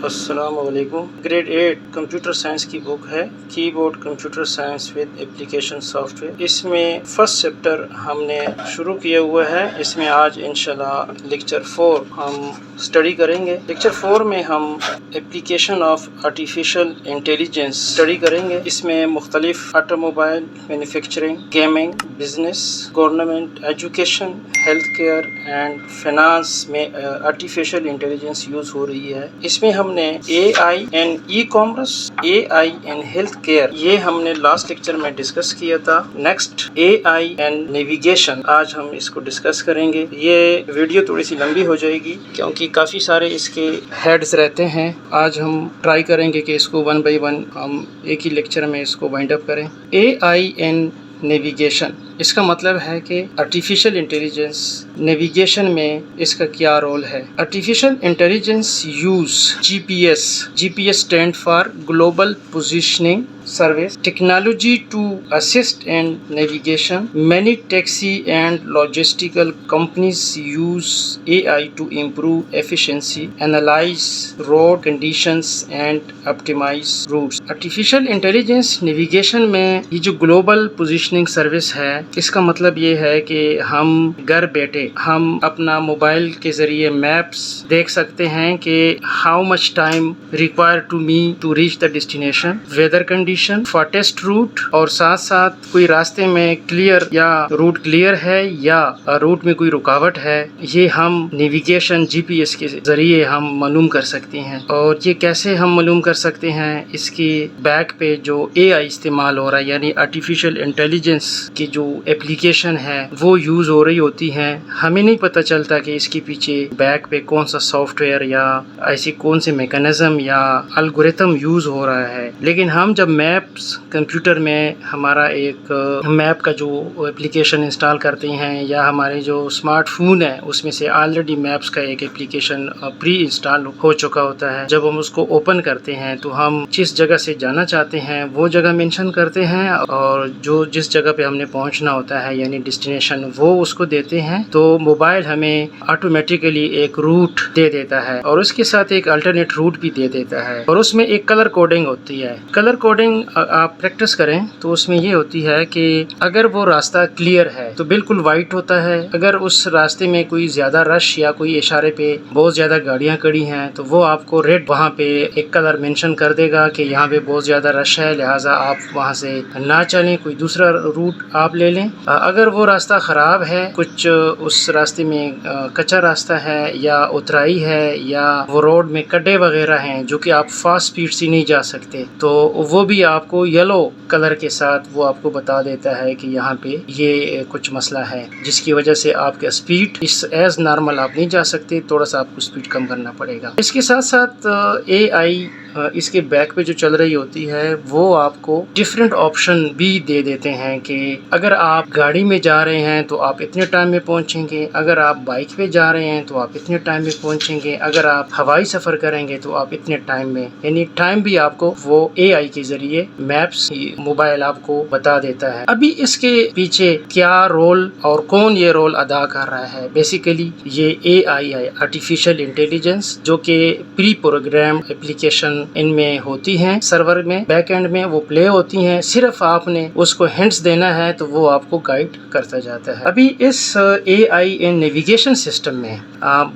السلام علیکم۔ Grade 8 computer science کی بک ہے keyboard computer science with application software. اس میں فرسٹ چیپٹر ہم نے شروع کیا ہوا ہے۔ اس میں آج انشاءاللہ لیکچر 4 ہم اسٹڈی کریں گے۔ لیکچر 4 میں ہم application of artificial intelligence study کریں گے۔ اس میں مختلف automobile manufacturing, gaming, business, government, education, health care and finance میں آرٹیفیشل انٹیلیجنس یوز ہو رہی ہے۔ اس میں ہم نے A I in e commerce, A I in health care, یہ ہم نے لاسٹ لیکچر میں ڈسکس کیا تھا۔ Next a I in navigation, آج ہم اس کو ڈسکس کریں گے۔ یہ ویڈیو تھوڑی سی لمبی ہو جائے گی کیونکہ کافی سارے اس کے ہیڈز رہتے ہیں۔ آج ہم ٹرائی کریں گے کہ اس کو 1 بائی 1 ہم ایک ہی لیکچر میں اس کو وائنڈ اپ کریں۔ اے آئی ان نیویگیشن، اس کا مطلب ہے کہ آرٹیفیشل انٹیلیجنس نیویگیشن میں اس کا کیا رول ہے۔ Artificial intelligence use G P S stand for global positioning service technology to assist in navigation. Many taxi and logistical companies use A I to improve efficiency, analyse road conditions and optimise routes. Artificial intelligence navigation میں یہ جو global positioning service ہے، اس کا مطلب یہ ہے کہ ہم گھر بیٹھے ہم اپنا موبائل کے ذریعے میپس دیکھ سکتے ہیں کہ how much time require to me to reach the destination, weather condition, farthest route, اور ساتھ ساتھ کوئی راستے میں کلیئر یا روٹ کلیئر ہے یا روٹ میں کوئی رکاوٹ ہے، یہ ہم نیویگیشن جی پی ایس کے ذریعے ہم معلوم کر سکتے ہیں۔ اور یہ کیسے ہم معلوم کر سکتے ہیں؟ اس کی بیک پہ جو اے آئی استعمال ہو رہا ہے، یعنی آرٹیفیشل انٹیلیجنس کی جو اپلیکیشن ہے وہ یوز ہو رہی ہوتی ہیں۔ ہمیں نہیں پتہ چلتا کہ اس کے پیچھے بیک پہ کون سا سافٹ ویئر یا ایسی کون سے میکانزم یا الگوریتم یوز ہو رہا ہے، لیکن ہم جب میپس کمپیوٹر میں ہمارا ایک میپ کا جو اپلیکیشن انسٹال کرتے ہیں یا ہمارے جو اسمارٹ فون ہے اس میں سے آلریڈی میپس کا ایک اپلیکیشن پری انسٹال ہو چکا ہوتا ہے، جب ہم اس کو اوپن کرتے ہیں تو ہم جس جگہ سے جانا چاہتے ہیں وہ جگہ مینشن کرتے ہیں، اور جو جس جگہ پہ ہم نے پہنچنا ہوتا ہے یعنی ڈیسٹینیشن وہ اس کو دیتے ہیں، تو موبائل ہمیں آٹومیٹیکلی ایک روٹ دے دیتا ہے اور اس کے ساتھ ایک الٹرنیٹ روٹ بھی دے دیتا ہے، اور اس میں ایک کلر کوڈنگ ہوتی ہے۔ کلر کوڈنگ آپ پریکٹس کریں تو اس میں یہ ہوتی ہے کہ اگر وہ راستہ کلیئر ہے تو بالکل وائٹ ہوتا ہے، اگر اس راستے میں کوئی زیادہ رش یا کوئی اشارے پہ بہت زیادہ گاڑیاں کھڑی ہیں تو وہ آپ کو ریڈ وہاں پہ ایک کلر مینشن کر دے گا کہ یہاں پہ بہت زیادہ رش ہے، لہٰذا آپ وہاں سے نہ چلیں، کوئی دوسرا روٹ آپ لے لیں۔ اگر وہ راستہ خراب ہے، کچھ اس راستے میں کچا راستہ ہے یا اترائی ہے یا وہ روڈ میں کڈے وغیرہ ہیں جو کہ آپ فاسٹ سپیڈ سے نہیں جا سکتے، تو وہ بھی آپ کو یلو کلر کے ساتھ وہ آپ کو بتا دیتا ہے کہ یہاں پہ یہ کچھ مسئلہ ہے، جس کی وجہ سے آپ کے سپیڈ ایز نارمل آپ نہیں جا سکتے، تھوڑا سا آپ کو سپیڈ کم کرنا پڑے گا۔ اس کے ساتھ ساتھ اے آئی اس کے بیک پہ جو چل رہی ہوتی ہے وہ آپ کو ڈفرینٹ آپشن بھی دے دیتے ہیں کہ اگر آپ گاڑی میں جا رہے ہیں تو آپ اتنے ٹائم میں پہنچیں گے، اگر آپ بائک پہ جا رہے ہیں تو آپ اتنے ٹائم میں پہنچیں گے، اگر آپ ہوائی سفر کریں گے تو آپ اتنے ٹائم میں، یعنی ٹائم بھی آپ کو وہ اے آئی کے ذریعے میپس موبائل آپ کو بتا دیتا ہے۔ ابھی اس کے پیچھے کیا رول اور کون یہ رول ادا کر رہا ہے؟ بیسیکلی یہ اے آئی ہے، آرٹیفیشل انٹیلیجنس، جو کہ پری پروگرام اپلیکیشن ان میں ہوتی ہیں، سرور میں بیک اینڈ میں وہ پلے ہوتی ہیں، صرف آپ نے اس کو ہنٹس دینا ہے تو وہ آپ کو گائیڈ کرتا جاتا ہے۔ ابھی اس اے آئی ان نیویگیشن سسٹم میں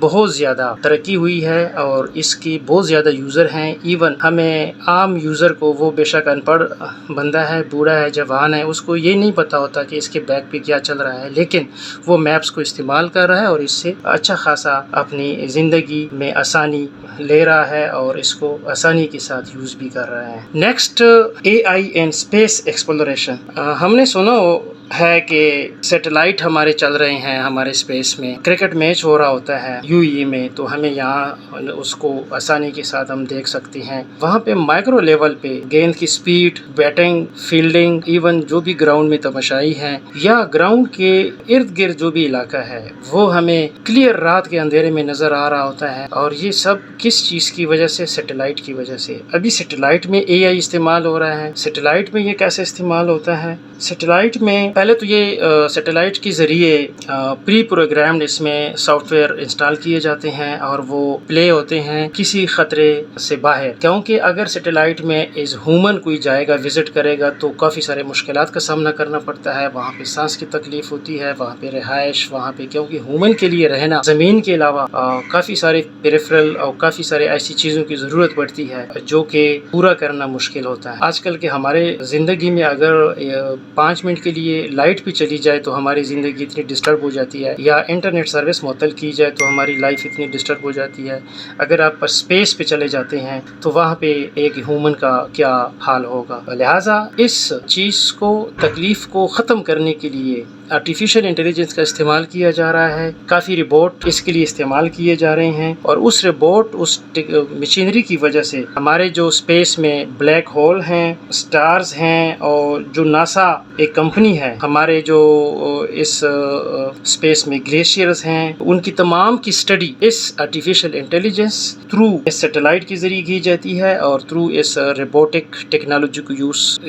بہت زیادہ ترقی ہوئی ہے اور اس کی بہت زیادہ یوزر ہیں۔ ایون ہمیں عام یوزر کو، وہ بے شک ان پڑھ بندہ ہے، بوڑھا ہے، جوان ہے، اس کو یہ نہیں پتا ہوتا کہ اس کے بیک پہ کیا چل رہا ہے، لیکن وہ میپس کو استعمال کر رہا ہے اور اس سے اچھا خاصا اپنی زندگی میں آسانی لے رہا ہے اور اس کو آسانی کے ساتھ یوز بھی کر رہا ہے۔ Next a I in space exploration, ہم نے سنا ہے کہ سیٹلائٹ ہمارے چل رہے ہیں ہمارے اسپیس میں، کرکٹ میچ ہو رہا ہوتا ہے یو ای میں، تو ہمیں یہاں اس کو آسانی کے ساتھ ہم دیکھ سکتے ہیں۔ وہاں پہ مائکرو لیول پہ گیند کی سپیڈ، بیٹنگ، فیلڈنگ، ایون جو بھی گراؤنڈ میں تماشائی ہیں یا گراؤنڈ کے ارد گرد جو بھی علاقہ ہے وہ ہمیں کلیئر رات کے اندھیرے میں نظر آ رہا ہوتا ہے، اور یہ سب کس چیز کی وجہ سے؟ سیٹلائٹ کی وجہ سے. ابھی سیٹلائٹ میں اے آئی استعمال ہو رہا ہے. سیٹلائٹ میں یہ کیسے استعمال ہوتا ہے؟ سیٹلائٹ میں پہلے تو یہ سیٹلائٹ کے ذریعے پری پروگرامڈ اس میں سافٹ ویئر انسٹال کیے جاتے ہیں اور وہ پلے ہوتے ہیں کسی خطرے سے باہر. کیونکہ اگر سیٹلائٹ میں ایز ہیومن کوئی جائے گا، وزٹ کرے گا، تو کافی سارے مشکلات کا سامنا کرنا پڑتا ہے. وہاں پہ سانس کی تکلیف ہوتی ہے، وہاں پہ رہائش، وہاں پہ کیونکہ ہیومن کے لیے رہنا زمین کے علاوہ کافی سارے پیریفرل اور کافی سارے ایسی چیزوں کی ضرورت پڑتی ہے جو کہ پورا کرنا مشکل ہوتا ہے. آج کل کے ہمارے زندگی میں اگر 5 منٹ کے لیے لائٹ بھی چلی جائے تو ہماری زندگی اتنی ڈسٹرب ہو جاتی ہے، یا انٹرنیٹ سروس معطل کی جائے تو ہماری لائف اتنی ڈسٹرب ہو جاتی ہے. اگر آپ اسپیس پہ چلے جاتے ہیں تو وہاں پہ ایک ہیومن کا کیا حال ہوگا. لہٰذا اس چیز کو، تکلیف کو ختم کرنے کے لیے آرٹیفیشل انٹیلیجنس کا استعمال کیا جا رہا ہے. کافی روبوٹ اس کے لیے استعمال کیے جا رہے ہیں، اور اس روبوٹ، اس مشینری کی وجہ سے ہمارے جو اسپیس میں بلیک ہول ہیں، سٹارز ہیں، اور جو ناسا ایک کمپنی ہے، ہمارے جو اس اسپیس میں گلیشیئرز ہیں، ان کی تمام کی اسٹڈی اس آرٹیفیشل انٹیلیجنس تھرو اس سیٹلائٹ کے ذریعے کی جاتی ہے، اور تھرو اس روبوٹک ٹیکنالوجی کو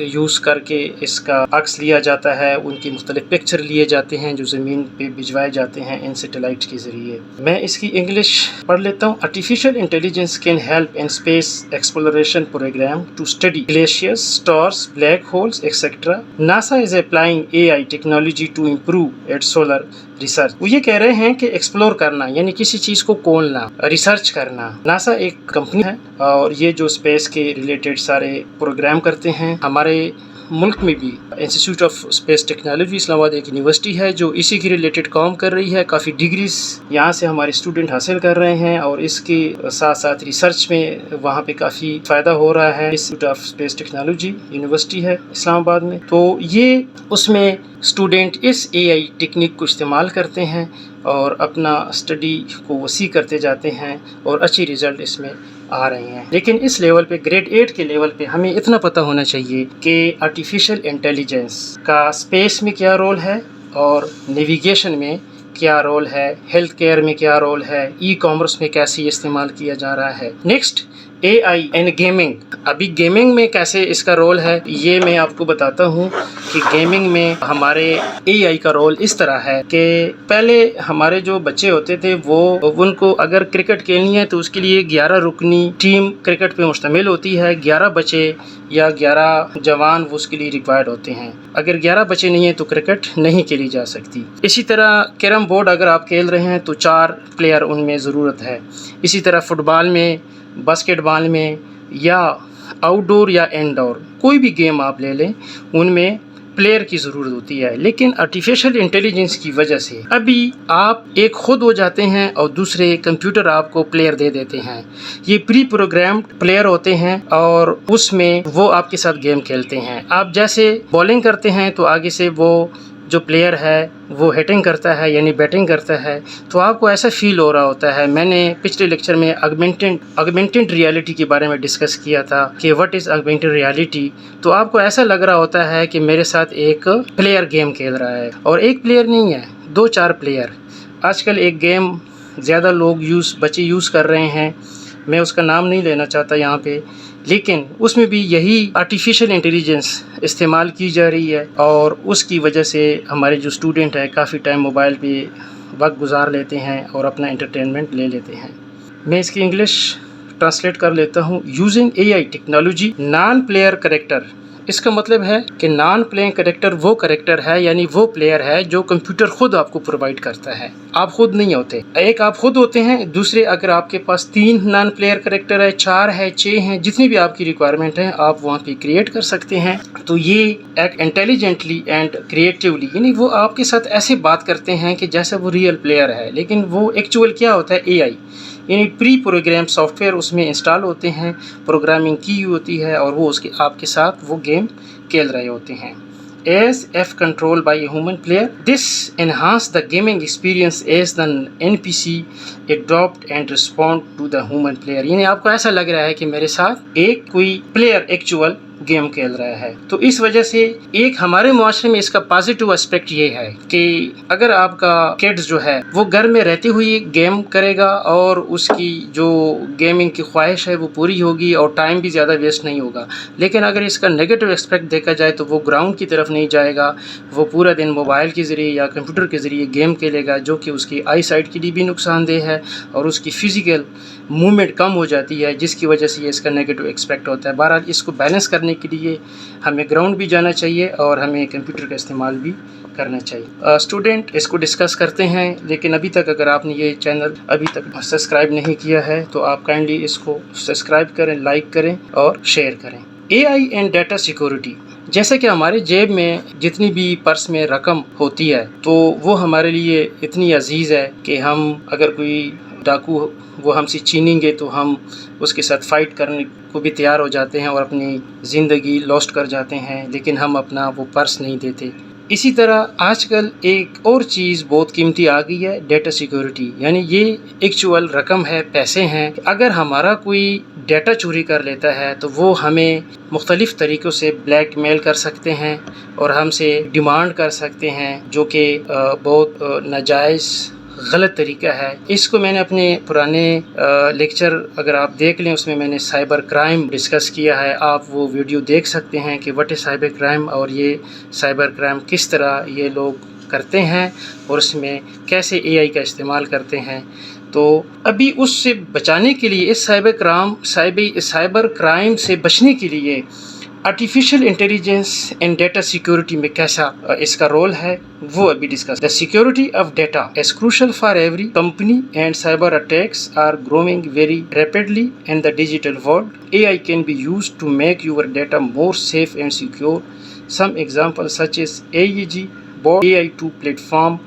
یوز کر کے اس کا عکس لیا جاتا ہے. ان کی مختلف پکچر لیے جاتے ہیں جو زمین پہ بھجوائے جاتے ہیں ان سیٹلائٹ کے ذریعے. میں اس کی انگلش پڑھ لیتا ہوں. Artificial intelligence can help in space exploration programme to study glaciers, stars, black holes etcetera. NASA is applying A I technology to improve its solar research. وہ یہ کہہ رہے ہیں کہ ایکسپلور کرنا یعنی کسی چیز کو کھولنا، ریسرچ کرنا. ناسا ایک کمپنی ہے اور یہ جو اسپیس کے ریلیٹڈ سارے پروگرام کرتے ہیں. ہمارے ملک میں بھی انسٹیٹیوٹ آف اسپیس ٹیکنالوجی اسلام آباد ایک یونیورسٹی ہے جو اسی کے ریلیٹڈ کام کر رہی ہے. کافی ڈگریز یہاں سے ہمارے اسٹوڈنٹ حاصل کر رہے ہیں، اور اس کے ساتھ ساتھ ریسرچ میں وہاں پہ کافی فائدہ ہو رہا ہے. Institute of space technology university ہے اسلام آباد میں. تو یہ اس میں اسٹوڈنٹ اس اے آئی ٹیکنیک کو استعمال کرتے ہیں اور اپنا اسٹڈی کو وسیع کرتے جاتے ہیں، اور اچھی رزلٹ اس میں آ رہے ہیں. لیکن اس لیول پہ، گریڈ 8 کے لیول پہ، ہمیں اتنا پتہ ہونا چاہیے کہ آرٹیفیشل انٹیلیجنس کا اسپیس میں کیا رول ہے، اور نیویگیشن میں کیا رول ہے، ہیلتھ کیئر میں کیا رول ہے، ای کامرس میں کیسے استعمال کیا جا رہا ہے. Next, a I and gaming. ابھی گیمنگ میں کیسے اس کا رول ہے یہ میں آپ کو بتاتا ہوں کہ گیمنگ میں ہمارے اے آئی کا رول اس طرح ہے کہ پہلے ہمارے جو بچے ہوتے تھے وہ ان کو اگر کرکٹ کھیلنی ہے تو اس کے لیے 11 رکنی ٹیم کرکٹ پہ مشتمل ہوتی ہے. 11 بچے یا 11 جوان وہ اس کے لیے ریکوائرڈ ہوتے ہیں. اگر 11 بچے نہیں ہیں تو کرکٹ نہیں کھیلی جا سکتی. اسی طرح کیرم بورڈ اگر آپ کھیل رہے ہیں تو 4 پلیئر ان میں ضرورت ہے. اسی طرح فٹ بال میں، باسکٹ بال میں، یا آؤٹ ڈور یا انڈور کوئی بھی گیم آپ لے لیں، ان میں پلیئر کی ضرورت ہوتی ہے. لیکن آرٹیفیشل انٹیلیجنس کی وجہ سے ابھی آپ ایک خود ہو جاتے ہیں اور دوسرے کمپیوٹر آپ کو پلیئر دے دیتے ہیں. یہ پری پروگرامڈ پلیئر ہوتے ہیں اور اس میں وہ آپ کے ساتھ گیم کھیلتے ہیں. آپ جیسے بولنگ کرتے ہیں تو آگے سے وہ جو پلیئر ہے وہ ہیٹنگ کرتا ہے یعنی بیٹنگ کرتا ہے، تو آپ کو ایسا فیل ہو رہا ہوتا ہے. میں نے پچھلے لیکچر میں آگمنٹڈ ریالٹی کے بارے میں ڈسکس کیا تھا کہ واٹ از آگمنٹڈ ریالٹی. تو آپ کو ایسا لگ رہا ہوتا ہے کہ میرے ساتھ ایک پلیئر گیم کھیل رہا ہے، اور ایک پلیئر نہیں ہے، 2-4 پلیئر. آج کل ایک گیم زیادہ لوگ بچے یوز کر رہے ہیں، میں اس کا نام نہیں لینا چاہتا یہاں پہ، لیکن اس میں بھی یہی آرٹیفیشل انٹیلیجنس استعمال کی جا رہی ہے، اور اس کی وجہ سے ہمارے جو اسٹوڈنٹ ہیں کافی ٹائم موبائل پہ وقت گزار لیتے ہیں اور اپنا انٹرٹینمنٹ لے لیتے ہیں. میں اس کی انگلش ٹرانسلیٹ کر لیتا ہوں. Using A I technology non player character. اس کا مطلب ہے کہ نان پلینگ کریکٹر وہ کریکٹر ہے، یعنی وہ پلیئر ہے جو کمپیوٹر خود آپ کو پرووائڈ کرتا ہے. آپ خود نہیں ہوتے. ایک آپ خود ہوتے ہیں، دوسرے اگر آپ کے پاس 3 نان پلیئر کریکٹر ہے، 4 ہے، 6 ہیں، جتنی بھی آپ کی ریکوائرمنٹ ہے آپ وہاں پہ کریٹ کر سکتے ہیں. تو یہ ایک انٹیلیجنٹلی اینڈ کریٹیولی، یعنی وہ آپ کے ساتھ ایسے بات کرتے ہیں کہ جیسے وہ ریئل پلیئر ہے. لیکن وہ ایکچوئل کیا ہوتا ہے؟ اے آئی، یعنی پری پروگرام سافٹ ویئر اس میں انسٹال ہوتے ہیں، پروگرامنگ کی ہوتی ہے، اور وہ آپ کے ساتھ وہ گیم کھیل رہے ہوتے ہیں. As if controlled by a human player, this enhance the gaming experience as the NPC adopt and respond to the human player. یعنی آپ کو ایسا لگ رہا ہے کہ میرے ساتھ ایک کوئی پلیئر ایکچوئل گیم کھیل رہا ہے. تو اس وجہ سے ایک ہمارے معاشرے میں اس کا پازیٹیو اسپیکٹ یہ ہے کہ اگر آپ کا کڈز جو ہے وہ گھر میں رہتی ہوئی گیم کرے گا اور اس کی جو گیمنگ کی خواہش ہے وہ پوری ہوگی اور ٹائم بھی زیادہ ویسٹ نہیں ہوگا. لیکن اگر اس کا نیگیٹو اسپیکٹ دیکھا جائے تو وہ گراؤنڈ کی طرف نہیں جائے گا، وہ پورا دن موبائل کے ذریعے یا کمپیوٹر کے ذریعے گیم کھیلے گا، جو کہ اس کی آئی سائٹ کے لیے بھی نقصان دہ ہے اور اس کی فزیکل موومنٹ کم ہو جاتی ہے، جس کی وجہ سے یہ اس کا نیگیٹو ایکسپیکٹ ہوتا ہے. بہرحال اس کو بیلنس کرنے کے لیے ہمیں گراؤنڈ بھی جانا چاہیے اور ہمیں کمپیوٹر کا استعمال بھی کرنا چاہیے. اسٹوڈنٹ اس کو ڈسکس کرتے ہیں، لیکن ابھی تک اگر آپ نے یہ چینل ابھی تک سبسکرائب نہیں کیا ہے تو آپ کائنڈلی اس کو سبسکرائب کریں، لائک کریں اور شیئر کریں. اے آئی اینڈ ڈیٹا سیکورٹی. جیسے کہ ہمارے جیب میں جتنی بھی پرس میں رقم ہوتی ہے تو وہ ہمارے لیے اتنی عزیز ہے کہ ہم اگر کوئی ڈاکو وہ ہم سے چھینیں گے تو ہم اس کے ساتھ فائٹ کرنے کو بھی تیار ہو جاتے ہیں اور اپنی زندگی لاسٹ کر جاتے ہیں، لیکن ہم اپنا وہ پرس نہیں دیتے. اسی طرح آج کل ایک اور چیز بہت قیمتی آ گئی ہے، ڈیٹا سیکورٹی. یعنی یہ ایکچوئل رقم ہے، پیسے ہیں. اگر ہمارا کوئی ڈیٹا چوری کر لیتا ہے تو وہ ہمیں مختلف طریقوں سے بلیک میل کر سکتے ہیں اور ہم سے ڈیمانڈ کر سکتے ہیں، جو کہ بہت ناجائز غلط طریقہ ہے. اس کو میں نے اپنے پرانے لیکچر اگر آپ دیکھ لیں، اس میں میں نے سائبر کرائم ڈسکس کیا ہے. آپ وہ ویڈیو دیکھ سکتے ہیں کہ واٹ از سائبر کرائم اور یہ سائبر کرائم کس طرح یہ لوگ کرتے ہیں اور اس میں کیسے اے آئی کا استعمال کرتے ہیں. تو ابھی اس سے بچانے کے لیے اس سائبر کرائم سے بچنے کے لیے artificial intelligence and data security میں کیسا اس کا رول ہے وہ ابھی discuss. The security of data is crucial for every company and cyber attacks are growing very rapidly in the digital world. AI can be used to make your data more safe and secure. Some examples such as AEG, bot, AI2 platform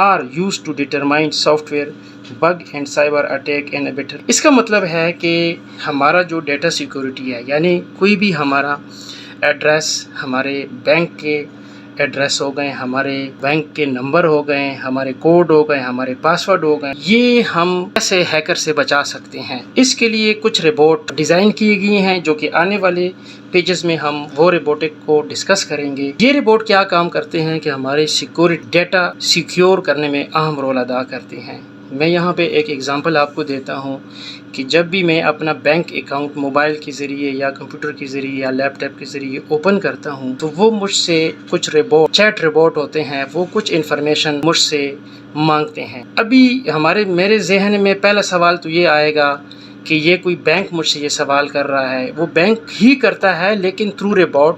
are used to determine software bug and cyber attack and better. اس کا مطلب ہے کہ ہمارا جو data security ہے، یعنی کوئی بھی ہمارا ایڈریس، ہمارے بینک کے ایڈریس ہو گئے، ہمارے بینک کے نمبر ہو گئے، ہمارے کوڈ ہو گئے، ہمارے پاسورڈ ہو گئے، یہ ہم کیسے ہیکر سے بچا سکتے ہیں. اس کے لیے کچھ رپورٹ ڈیزائن کیے گئی ہیں جو کہ آنے والے پیجز میں ہم وہ رپورٹ کو ڈسکس کریں گے. یہ رپورٹ کیا کام کرتے ہیں کہ ہمارے سیکورٹی ڈیٹا سیکیور کرنے میں اہم رول ادا کرتے ہیں. میں یہاں پہ ایک ایگزامپل آپ کو دیتا ہوں کہ جب بھی میں اپنا بینک اکاؤنٹ موبائل کے ذریعے یا کمپیوٹر کے ذریعے یا لیپ ٹاپ کے ذریعے اوپن کرتا ہوں تو وہ مجھ سے کچھ چیٹ رپورٹ ہوتے ہیں، وہ کچھ انفارمیشن مجھ سے مانگتے ہیں. ابھی میرے ذہن میں پہلا سوال تو یہ آئے گا کہ یہ کوئی بینک مجھ سے یہ سوال کر رہا ہے. وہ بینک ہی کرتا ہے لیکن تھرو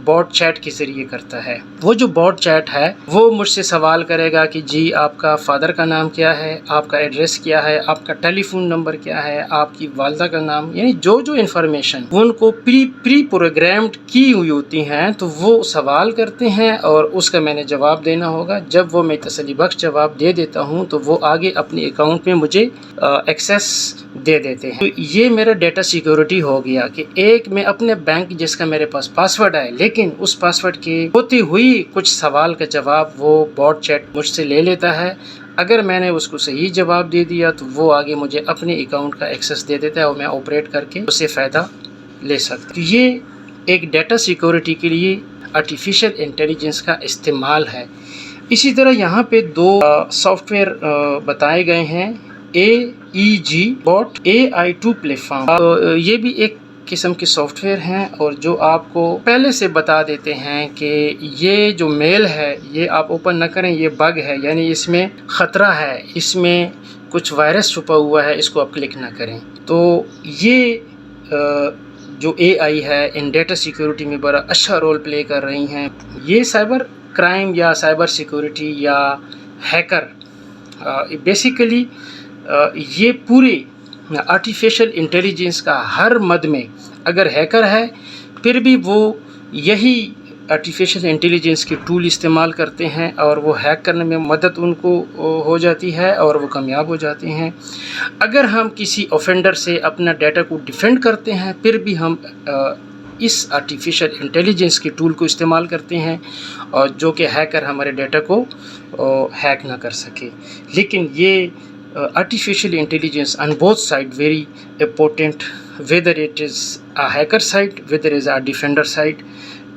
بوٹ چیٹ کے ذریعے کرتا ہے. وہ جو بوٹ چیٹ ہے وہ مجھ سے سوال کرے گا کہ جی آپ کا فادر کا نام کیا ہے، آپ کا ایڈریس کیا ہے، آپ کا ٹیلی فون نمبر کیا ہے، آپ کی والدہ کا نام، یعنی جو انفارمیشن ان کو پری پروگرامڈ کی ہوئی ہوتی ہیں تو وہ سوال کرتے ہیں اور اس کا میں نے جواب دینا ہوگا. جب وہ میں تسلی بخش جواب دے دیتا ہوں تو وہ آگے اپنے اکاؤنٹ میں مجھے ایکسیس دے دیتے ہیں. تو یہ میرا ڈیٹا سیکورٹی ہو گیا کہ ایک میں اپنے بینک جس کا میرے پاس پاسورڈ ہے، لیکن اس پاسورڈ کی ہوتی ہوئی کچھ سوال کا جواب وہ بوٹ چیٹ مجھ سے لے لیتا ہے. اگر میں نے اس کو صحیح جواب دے دیا تو وہ آگے مجھے اپنے اکاؤنٹ کا ایکسیس دے دیتا ہے اور میں آپریٹ کر کے اس سے فائدہ لے سکتا ہوں. یہ ایک ڈیٹا سیکورٹی کے لیے آرٹیفیشیل انٹیلیجنس کا استعمال ہے. اسی طرح یہاں پہ دو سافٹ ویئر بتائے گئے ہیں، AEG boat, AI2 plate form. یہ بھی ایک قسم کے سافٹ ویئر ہیں اور جو آپ کو پہلے سے بتا دیتے ہیں کہ یہ جو میل ہے یہ آپ اوپن نہ کریں، یہ بگ ہے، یعنی اس میں خطرہ ہے، اس میں کچھ وائرس چھپا ہوا ہے، اس کو آپ کلک نہ کریں. تو یہ جو AI ہے ان ڈیٹا سیکورٹی میں بڑا اچھا رول پلے کر رہی ہیں. یہ سائبر کرائم یا سائبر سیکورٹی یا ہیکر بیسیکلی یہ پوری آرٹیفیشیل انٹیلیجنس کا ہر مد میں اگر ہیکر ہے پھر بھی وہ یہی آرٹیفیشیل انٹیلیجنس کے ٹول استعمال کرتے ہیں اور وہ ہیک کرنے میں مدد ان کو ہو جاتی ہے اور وہ کامیاب ہو جاتے ہیں. اگر ہم کسی اوفینڈر سے اپنا ڈیٹا کو ڈیفینڈ کرتے ہیں پھر بھی ہم اس آرٹیفیشیل انٹیلیجنس کے ٹول کو استعمال کرتے ہیں اور جو کہ ہیکر ہمارے ڈیٹا کو ہیک نہ کر سکے. لیکن یہ artificial intelligence on both sides very important whether it is a hacker site, whether it is a defender site,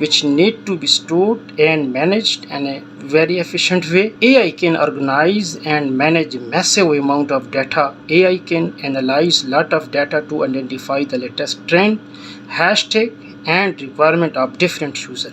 which need to be stored and managed in a very efficient way. AI can organize and manage massive amount of data. AI can analyze lot of data to identify the latest trend, hashtag and requirement of different user.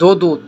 2-2,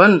1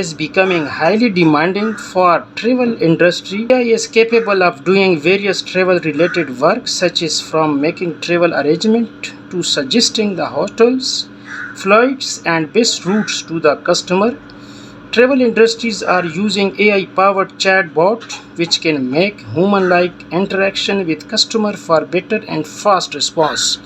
is becoming highly demanding for travel industry. AI is capable of doing various travel related work such as from making travel arrangement to suggesting the hotels, flights and best routes to the customer. Travel industries are using AI-powered chatbot which can make human-like interaction with customer for better and fast response.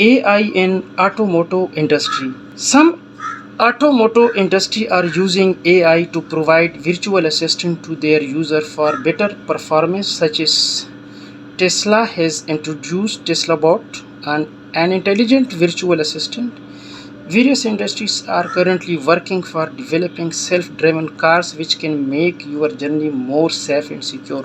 AI in automotive industry. Some automotive industry are using AI to provide virtual assistant to their user for better performance, such as Tesla has introduced TeslaBot and an intelligent virtual assistant. Various industries are currently working for developing self-driven cars which can make your journey more safe and secure.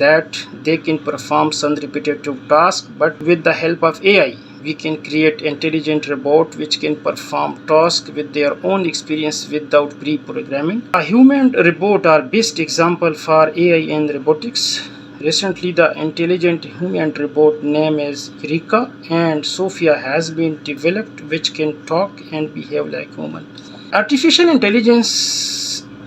that they can perform some repetitive tasks, but with the help of AI we can create intelligent robot which can perform tasks with their own experience without pre-programming. A human robot are best example for AI in robotics. Recently the intelligent human robot name is Rika and Sophia has been developed which can talk and behave like human. Artificial intelligence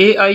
AI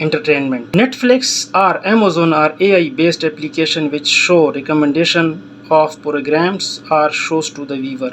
entertainment. Netflix or Amazon are AI based application which show recommendation of programs or shows to the viewer.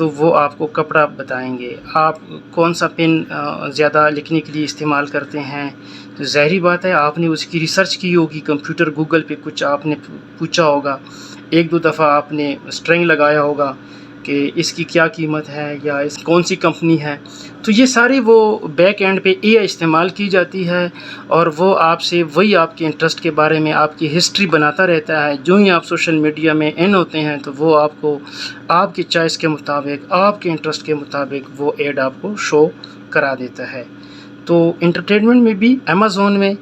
تو وہ آپ کو کپڑا بتائیں گے. آپ کون سا پین زیادہ لکھنے کے لیے استعمال کرتے ہیں، تو ظاہری بات ہے آپ نے اس کی ریسرچ کی ہوگی، کمپیوٹر گوگل پہ کچھ آپ نے پوچھا ہوگا، 1-2 دفعہ آپ نے اسٹرنگ لگایا ہوگا کہ اس کی کیا قیمت ہے یا اس کون سی کمپنی ہے. تو یہ ساری وہ بیک اینڈ پہ اے آئی استعمال کی جاتی ہے، اور وہ آپ سے وہی آپ کے انٹرسٹ کے بارے میں آپ کی ہسٹری بناتا رہتا ہے. جو ہی آپ سوشل میڈیا میں ان ہوتے ہیں تو وہ آپ کو آپ کی چوائس کے مطابق، آپ کے انٹرسٹ کے مطابق وہ ایڈ آپ کو شو کرا دیتا ہے. تو انٹرٹینمنٹ میں بھی امیزون میں،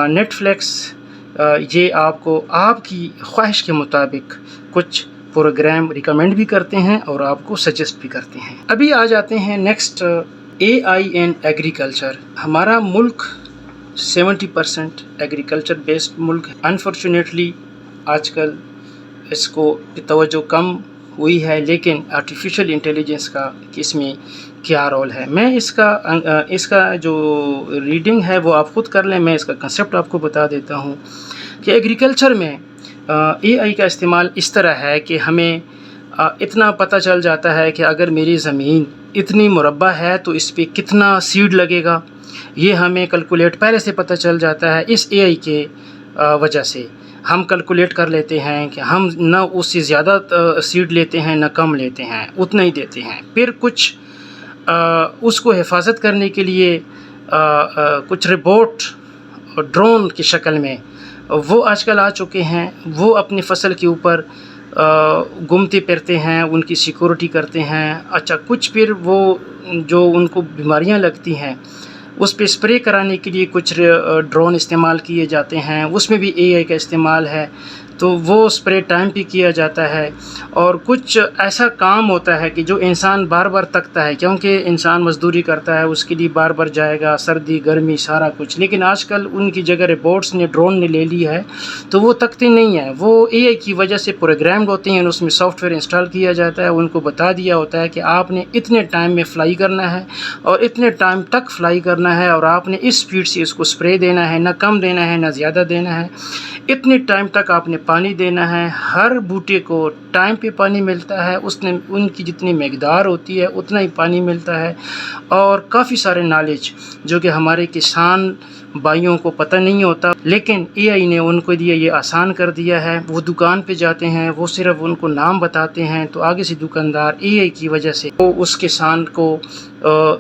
نیٹ فلکس، یہ آپ کو آپ کی خواہش کے مطابق کچھ پروگرام ریکمینڈ بھی کرتے ہیں اور آپ کو سجیسٹ بھی کرتے ہیں. ابھی آ جاتے ہیں next, a I and agriculture. ہمارا ملک 70% ایگریکلچر بیسڈ ملک ہے. انفارچونیٹلی آج کل اس کو توجہ کم ہوئی ہے، لیکن آرٹیفیشیل انٹیلیجنس کا اس میں کیا رول ہے، میں اس کا جو ریڈنگ ہے وہ آپ خود کر لیں. میں اس کا کنسیپٹ آپ کو بتا دیتا ہوں کہ ایگریکلچر میں اے آئی کا استعمال اس طرح ہے کہ ہمیں اتنا پتہ چل جاتا ہے کہ اگر میری زمین اتنی مربع ہے تو اس پہ کتنا سیڈ لگے گا، یہ ہمیں کیلکولیٹ پہلے سے پتہ چل جاتا ہے. اس اے آئی کے وجہ سے ہم کیلکولیٹ کر لیتے ہیں کہ ہم نہ اس سے زیادہ سیڈ لیتے ہیں نہ کم لیتے ہیں، اتنا ہی دیتے ہیں. پھر کچھ اس کو حفاظت کرنے کے لیے کچھ روبوٹ ڈرون کی شکل میں وہ آج کل آ چکے ہیں. وہ اپنی فصل کے اوپر گھومتے پھرتے ہیں، ان کی سیکورٹی کرتے ہیں. اچھا، کچھ پھر وہ جو ان کو بیماریاں لگتی ہیں اس پہ اسپرے کرانے کے لیے کچھ ڈرون استعمال کیے جاتے ہیں، اس میں بھی اے آئی کا استعمال ہے. تو وہ اسپرے ٹائم پہ کیا جاتا ہے. اور کچھ ایسا کام ہوتا ہے کہ جو انسان بار بار تکتا ہے، کیونکہ انسان مزدوری کرتا ہے، اس کے لیے بار بار جائے گا، سردی گرمی سارا کچھ. لیکن آج کل ان کی جگہ روبوٹس نے، ڈرون نے لے لی ہے، تو وہ تکتے نہیں ہیں. وہ اے آئی کی وجہ سے پروگرامڈ ہوتے ہیں، اس میں سافٹ ویئر انسٹال کیا جاتا ہے. ان کو بتا دیا ہوتا ہے کہ آپ نے اتنے ٹائم میں فلائی کرنا ہے اور اتنے ٹائم تک فلائی کرنا ہے، اور آپ نے اس سپیڈ سے اس کو اسپرے دینا ہے، نہ کم دینا ہے نہ زیادہ دینا ہے. اتنے ٹائم تک آپ نے پانی دینا ہے. ہر بوٹے کو ٹائم پہ پانی ملتا ہے، ان کی جتنی مقدار ہوتی ہے اتنا ہی پانی ملتا ہے. اور کافی سارے نالج جو کہ ہمارے کسان بھائیوں کو پتہ نہیں ہوتا، لیکن اے آئی نے ان کو یہ آسان کر دیا ہے. وہ دکان پہ جاتے ہیں، وہ صرف ان کو نام بتاتے ہیں، تو آگے سے دکاندار اے آئی کی وجہ سے وہ اس کسان کو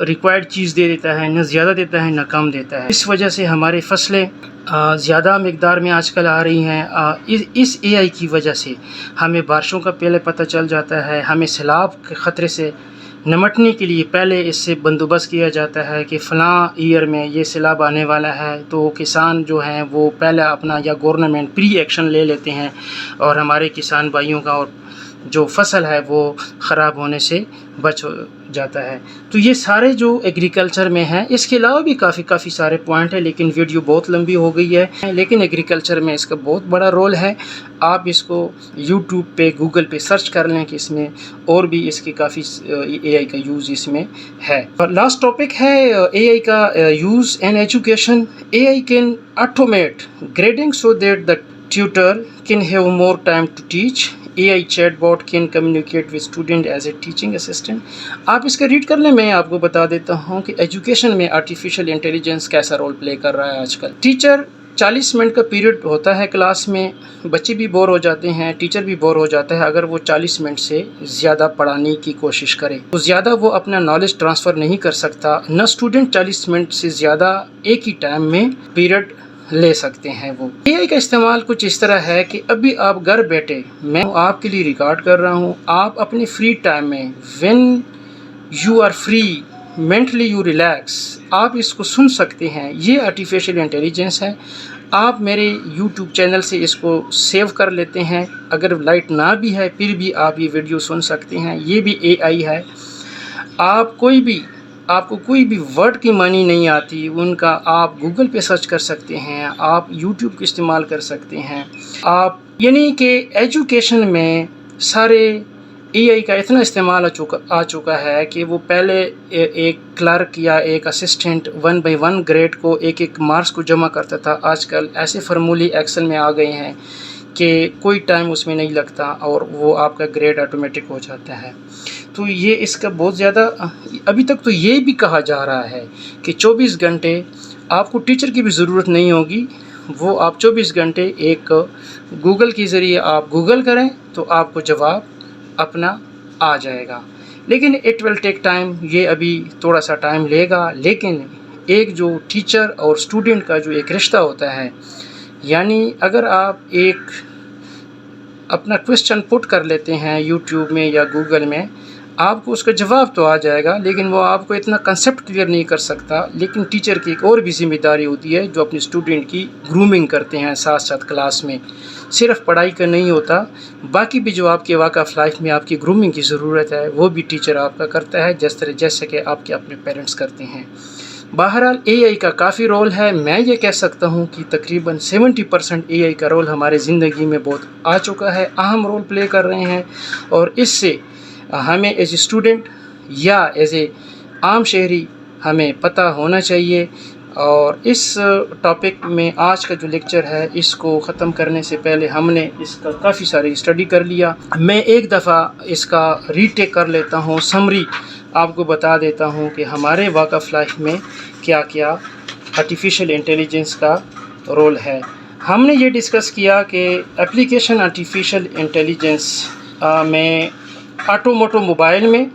ریکوائرڈ چیز دے دیتا ہے، نہ زیادہ دیتا ہے نہ کم دیتا ہے. اس وجہ سے ہماری فصلیں زیادہ مقدار میں آج کل آ رہی ہیں. اس اے آئی کی وجہ سے ہمیں بارشوں کا پہلے پتہ چل جاتا ہے، ہمیں سیلاب کے خطرے سے نمٹنے کے لیے پہلے اس سے بندوبست کیا جاتا ہے کہ فلاں ایئر میں یہ سیلاب آنے والا ہے. تو کسان جو ہیں وہ پہلے اپنا یا گورنمنٹ پری ایکشن لے لیتے ہیں، اور ہمارے کسان بھائیوں کا اور جو فصل ہے وہ خراب ہونے سے بچ جاتا ہے. تو یہ سارے جو ایگریکلچر میں ہیں، اس کے علاوہ بھی کافی سارے پوائنٹ ہیں، لیکن ویڈیو بہت لمبی ہو گئی ہے. لیکن ایگریکلچر میں اس کا بہت بڑا رول ہے. آپ اس کو یوٹیوب پہ، گوگل پہ سرچ کر لیں کہ اس میں اور بھی اس کے کافی اے آئی کا یوز اس میں ہے. اور لاسٹ ٹاپک ہے اے آئی کا use in education. A I can automate grading so that the tutor can have more time to teach. AI chatbot can communicate with student as a teaching assistant. آپ اس کا red کر لیں. میں آپ کو بتا دیتا ہوں کہ ایجوکیشن میں آرٹیفیشیل انٹیلیجنس کیسا رول پلے کر رہا ہے آج کل. ٹیچر 40 منٹ کا پیریڈ ہوتا ہے کلاس میں، بچے بھی بور ہو جاتے ہیں، ٹیچر بھی بور ہو جاتا ہے. اگر وہ 40 منٹ سے زیادہ پڑھانے کی کوشش کرے تو زیادہ وہ اپنا نالج ٹرانسفر نہیں کر سکتا. نہ اسٹوڈنٹ 40 منٹ سے زیادہ ایک ہی ٹائم میں پیریڈ لے سکتے ہیں. وہ اے آئی کا استعمال کچھ اس طرح ہے کہ ابھی آپ گھر بیٹھے، میں آپ کے لیے ریکارڈ کر رہا ہوں، آپ اپنی فری ٹائم میں when you are free mentally you relax آپ اس کو سن سکتے ہیں. یہ آرٹیفیشیل انٹیلیجنس ہے. آپ میرے یوٹیوب چینل سے اس کو سیو کر لیتے ہیں. اگر لائٹ نہ بھی ہے پھر بھی آپ یہ ویڈیو سن سکتے ہیں. یہ بھی اے آئی ہے. آپ کو کوئی بھی ورڈ کی معنی نہیں آتی ان کا، آپ گوگل پہ سرچ کر سکتے ہیں، آپ یوٹیوب کا استعمال کر سکتے ہیں. آپ یعنی کہ ایجوکیشن میں سارے اے آئی کا اتنا استعمال آ چکا ہے کہ وہ پہلے ایک کلرک یا ایک اسسٹنٹ 1 by 1 گریڈ کو ایک مارکس کو جمع کرتا تھا. آج کل ایسے فرمولے ایکسل میں آ گئے ہیں کہ کوئی ٹائم اس میں نہیں لگتا اور وہ آپ کا گریڈ آٹومیٹک ہو جاتا ہے. تو یہ اس کا بہت زیادہ ابھی تک تو یہ بھی کہا جا رہا ہے کہ 24 گھنٹے آپ کو ٹیچر کی بھی ضرورت نہیں ہوگی، وہ آپ 24 گھنٹے ایک گوگل کے ذریعے آپ گوگل کریں تو آپ کو جواب اپنا آ جائے گا، لیکن اٹ ول ٹیک ٹائم، یہ ابھی تھوڑا سا ٹائم لے گا۔ لیکن ایک جو ٹیچر اور اسٹوڈنٹ کا جو ایک رشتہ ہوتا ہے، یعنی اگر آپ ایک اپنا کویسچن پٹ کر لیتے ہیں یوٹیوب میں یا گوگل میں، آپ کو اس کا جواب تو آ جائے گا، لیکن وہ آپ کو اتنا کنسیپٹ کلیئر نہیں کر سکتا۔ لیکن ٹیچر کی ایک اور بھی ذمہ داری ہوتی ہے جو اپنے اسٹوڈنٹ کی گرومنگ کرتے ہیں ساتھ ساتھ کلاس میں، صرف پڑھائی کا نہیں ہوتا، باقی بھی جو آپ کے واقع آف لائف میں آپ کی گرومنگ کی ضرورت ہے وہ بھی ٹیچر آپ کا کرتا ہے، جیسے کہ آپ کے اپنے پیرنٹس کرتے ہیں۔ بہرحال اے آئی کا کافی رول ہے، میں یہ کہہ سکتا ہوں کہ تقریباً 70% اے آئی کا رول ہمارے زندگی میں بہت آ چکا ہے، اہم رول پلے کر رہے ہیں، اور اس سے ہمیں ایز اے اسٹوڈنٹ یا ایز اے عام شہری ہمیں پتہ ہونا چاہیے۔ اور اس ٹاپک میں آج کا جو لیکچر ہے اس کو ختم کرنے سے پہلے ہم نے اس کا کافی ساری اسٹڈی کر لیا، میں ایک دفعہ اس کا ری ٹیک کر لیتا ہوں، سمری آپ کو بتا دیتا ہوں کہ ہمارے واقع آف لائف میں کیا کیا آرٹیفیشل انٹیلیجنس کا رول ہے۔ ہم نے یہ ڈسکس کیا کہ اپلیکیشن آرٹیفیشل انٹیلیجنس میں آٹوموٹو موبائل میں،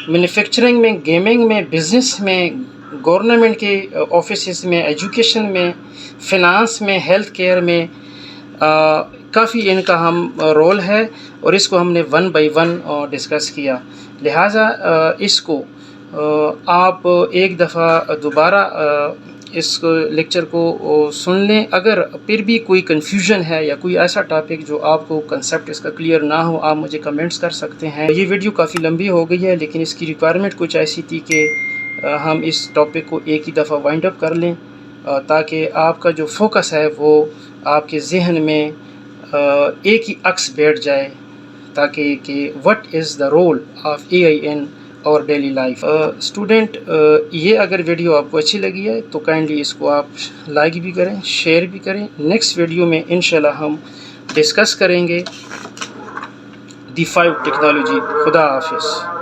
مینوفیکچرنگ میں، گیمنگ میں، بزنس میں، گورنمنٹ کے آفیسز میں، ایجوکیشن میں، فنانس میں، ہیلتھ کیئر میں کافی ان کا ہم رول ہے، اور اس کو ہم نے 1 بائی 1 ڈسکس کیا۔ لہٰذا اس کو آپ ایک دفعہ دوبارہ اس لیکچر کو سن لیں۔ اگر پھر بھی کوئی کنفیوژن ہے یا کوئی ایسا ٹاپک جو آپ کو کنسیپٹ اس کا کلیئر نہ ہو، آپ مجھے کمنٹس کر سکتے ہیں۔ یہ ویڈیو کافی لمبی ہو گئی ہے، لیکن اس کی ریکوائرمنٹ کچھ ایسی تھی کہ ہم اس ٹاپک کو ایک ہی دفعہ وائنڈ اپ کر لیں، تاکہ آپ کا جو فوکس ہے وہ آپ کے ذہن میں ایک ہی عکس بیٹھ جائے، تاکہ کہ what is the role of A I in our daily life. Student, یہ اگر ویڈیو آپ کو اچھی لگی ہے تو کائنڈلی اس کو آپ لائک بھی کریں، شیئر بھی کریں۔ نیکسٹ ویڈیو میں انشاءاللہ ہم ڈسکس کریں گے دی 5 ٹیکنالوجی۔ خدا حافظ۔